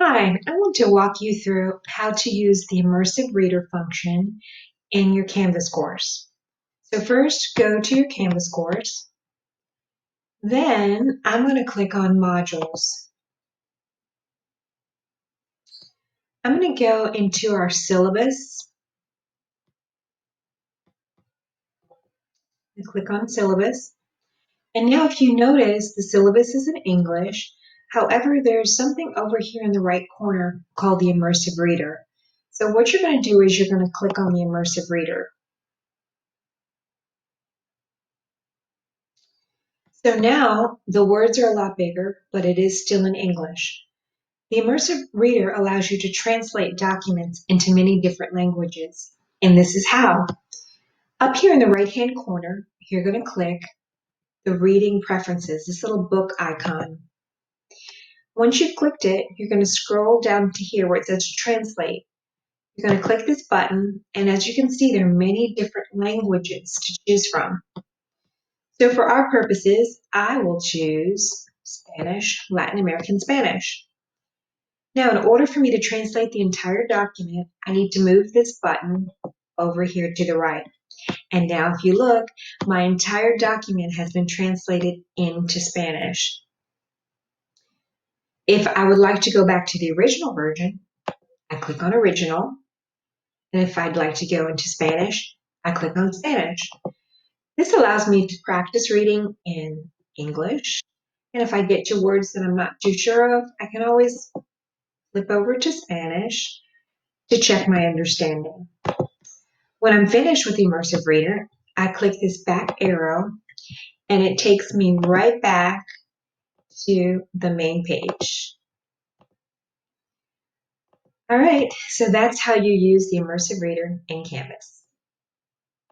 Hi, I want to walk you through how to use the Immersive Reader function in your Canvas course. So first, go to your Canvas course. Then I'm going to click on Modules. I'm going to go into our syllabus and click on Syllabus. And now if you notice, the syllabus is in English. However, there's something over here in the right corner called the Immersive Reader. So what you're going to do is you're going to click on the Immersive Reader. So now the words are a lot bigger, but it is still in English. The Immersive Reader allows you to translate documents into many different languages. And this is how. Up here in the right-hand corner, you're going to click the Reading Preferences, this little book icon. Once you've clicked it, you're going to scroll down to here where it says Translate. You're going to click this button, and as you can see, there are many different languages to choose from. So for our purposes, I will choose Spanish, Latin American Spanish. Now, in order for me to translate the entire document, I need to move this button over here to the right. And now if you look, my entire document has been translated into Spanish. If I would like to go back to the original version, I click on Original. And if I'd like to go into Spanish, I click on Spanish. This allows me to practice reading in English. And if I get to words that I'm not too sure of, I can always flip over to Spanish to check my understanding. When I'm finished with Immersive Reader, I click this back arrow and it takes me right back to the main page. All right, so that's how you use the Immersive Reader in Canvas.